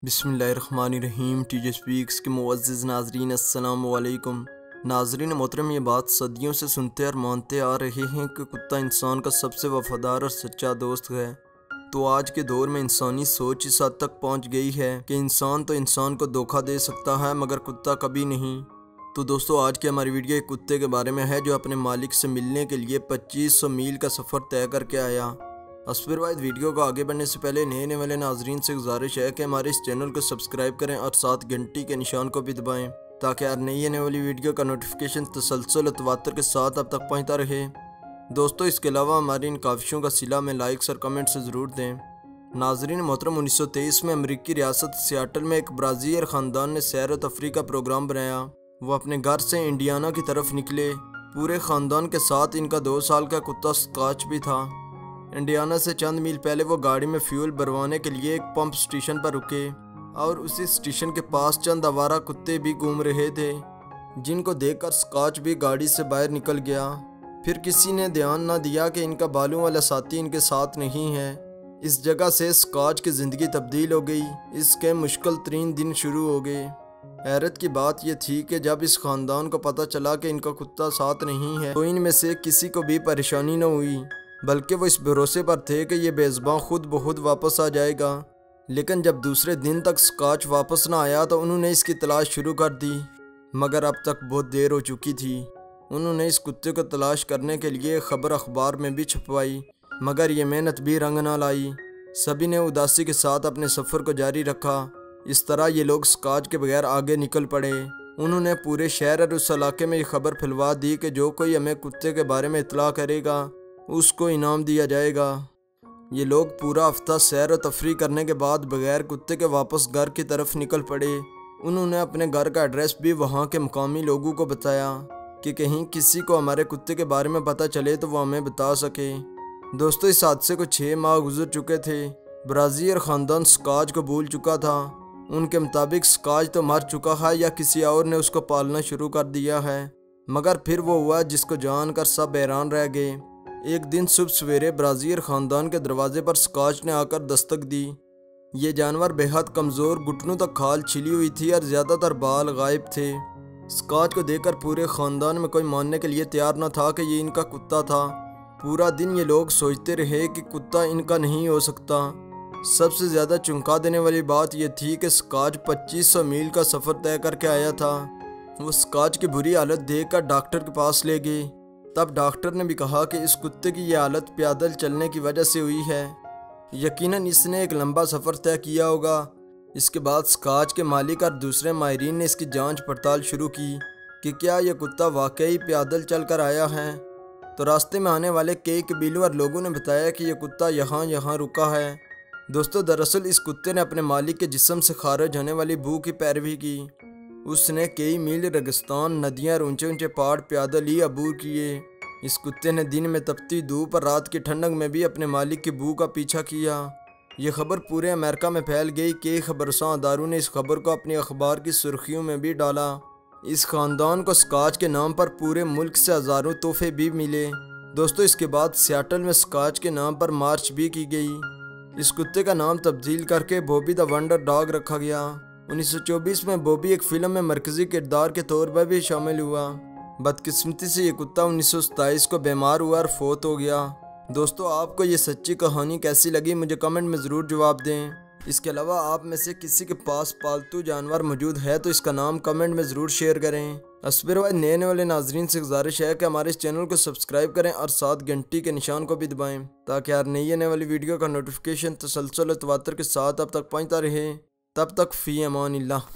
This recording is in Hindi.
बिस्मिल्लाहिर्रहमानिर्रहीम। टीजे स्पीक्स के मुअज़्ज़िज़ नाज़रीन अस्सलामु अलैकुम। नाज़रीन मोहतरम, ये बात सदियों से सुनते और मानते आ रहे हैं कि कुत्ता इंसान का सबसे वफ़ादार और सच्चा दोस्त है। तो आज के दौर में इंसानी सोच इस हद तक पहुंच गई है कि इंसान तो इंसान को धोखा दे सकता है मगर कुत्ता कभी नहीं। तो दोस्तों, आज की हमारी वीडियो एक कुत्ते के बारे में है जो अपने मालिक से मिलने के लिए 2500 मील का सफ़र तय करके आया। फिर वीडियो को आगे बढ़ने से पहले नए वाले नाजरीन से गुजारिश है कि हमारे इस चैनल को सब्सक्राइब करें और साथ घंटी के निशान को भी दबाएं ताकि हर नई आने वाली वीडियो का नोटिफिकेशन तसलसल तवातर के साथ अब तक पहुंचता रहे। दोस्तों, इसके अलावा हमारी इन काविशों का सिला में लाइक्स और कमेंट से ज़रूर दें। नाजरीन मोहतरम, 1923 में अमरीकी रियासत सियाटल में एक ब्राज़ीलियन ख़ानदान ने सैर व तफरी का प्रोग्राम बनाया। वो अपने घर से इंडियाना की तरफ निकले। पूरे ख़ानदान के साथ इनका 2 साल का कुत्ता स्कॉच भी था। इंडियाना से चंद मील पहले वो गाड़ी में फ्यूल भरवाने के लिए एक पंप स्टेशन पर रुके और उसी स्टेशन के पास चंद आवारा कुत्ते भी घूम रहे थे, जिनको देखकर स्कॉच भी गाड़ी से बाहर निकल गया। फिर किसी ने ध्यान न दिया कि इनका बालों वाला साथी इनके साथ नहीं है। इस जगह से स्कॉच की ज़िंदगी तब्दील हो गई। इसके मुश्किल तरीन दिन शुरू हो गए। हैरत की बात यह थी कि जब इस ख़ानदान को पता चला कि इनका कुत्ता साथ नहीं है तो इनमें से किसी को भी परेशानी न हुई, बल्कि वो इस भरोसे पर थे कि ये बेज़ुबान खुद ब खुद वापस आ जाएगा। लेकिन जब दूसरे दिन तक स्कॉच वापस ना आया तो उन्होंने इसकी तलाश शुरू कर दी, मगर अब तक बहुत देर हो चुकी थी। उन्होंने इस कुत्ते को तलाश करने के लिए खबर अखबार में भी छपवाई, मगर ये मेहनत भी रंग ना लाई। सभी ने उदासी के साथ अपने सफ़र को जारी रखा। इस तरह ये लोग स्कॉच के बगैर आगे निकल पड़े। उन्होंने पूरे शहर और उस इलाके में ये खबर फैलवा दी कि जो कोई हमें कुत्ते के बारे में इत्तला करेगा उसको इनाम दिया जाएगा। ये लोग पूरा हफ्ता सैर व तफरी करने के बाद बगैर कुत्ते के वापस घर की तरफ निकल पड़े। उन्होंने अपने घर का एड्रेस भी वहाँ के मुकामी लोगों को बताया कि कहीं किसी को हमारे कुत्ते के बारे में पता चले तो वो हमें बता सके। दोस्तों, इस हादसे को 6 माह गुजर चुके थे। ब्राज़ीलियन ख़ानदान स्कॉच को भूल चुका था। उनके मुताबिक स्कॉच तो मर चुका है या किसी और ने उसको पालना शुरू कर दिया है। मगर फिर वो हुआ जिसको जानकर सब हैरान रह गए। एक दिन सुबह सवेरे ब्राज़ीलियन ख़ानदान के दरवाजे पर स्कॉच ने आकर दस्तक दी। ये जानवर बेहद कमज़ोर, घुटनों तक खाल छिली हुई थी और ज़्यादातर बाल गायब थे। स्कॉच को देखकर पूरे ख़ानदान में कोई मानने के लिए तैयार न था कि ये इनका कुत्ता था। पूरा दिन ये लोग सोचते रहे कि कुत्ता इनका नहीं हो सकता। सबसे ज़्यादा चौंका देने वाली बात यह थी कि स्कॉच 2500 मील का सफ़र तय करके आया था। वो स्कॉच की बुरी हालत देखकर डॉक्टर के पास ले गए। तब डॉक्टर ने भी कहा कि इस कुत्ते की यह हालत पैदल चलने की वजह से हुई है। यकीनन इसने एक लंबा सफ़र तय किया होगा। इसके बाद स्कॉच के मालिक और दूसरे माहिरीन ने इसकी जांच पड़ताल शुरू की कि क्या यह कुत्ता वाकई पैदल चलकर आया है। तो रास्ते में आने वाले कई कबीलों और लोगों ने बताया कि यह कुत्ता यहाँ रुका है। दोस्तों, दरअसल इस कुत्ते ने अपने मालिक के जिस्म से खारिज होने वाली बू की पैरवी की। उसने कई मील रेगिस्तान, नदियाँ और ऊंचे ऊंचे पहाड़ पैदल ही अबूर किए। इस कुत्ते ने दिन में तपती धूप और रात की ठंडक में भी अपने मालिक की बू का पीछा किया। यह खबर पूरे अमेरिका में फैल गई। कई खबरसां अदारों ने इस खबर को अपनी अखबार की सुर्खियों में भी डाला। इस ख़ानदान को स्कॉच के नाम पर पूरे मुल्क से हज़ारों तोहफे भी मिले। दोस्तों, इसके बाद सियाटल में स्कॉच के नाम पर मार्च भी की गई। इस कुत्ते का नाम तब्दील करके बॉबी द वंडर डॉग रखा गया। 1924 में बॉबी एक फ़िल्म में मरकज़ी किरदार के तौर पर भी शामिल हुआ। बदकिस्मती से ये कुत्ता 1927 को बीमार हुआ और फौत हो गया। दोस्तों, आपको ये सच्ची कहानी कैसी लगी मुझे कमेंट में ज़रूर जवाब दें। इसके अलावा आप में से किसी के पास पालतू जानवर मौजूद है तो इसका नाम कमेंट में ज़रूर शेयर करें। फिर नए वाले नाजरीन से गुजारिश है कि हमारे इस चैनल को सब्सक्राइब करें और साथ घंटी के निशान को भी दबाएं ताकि हर नई आने वाली वीडियो का नोटिफिकेशन तसलसल तवातर के साथ अब तक पहुँचता रहे। तब तक फ़ी अमानिल्लाह।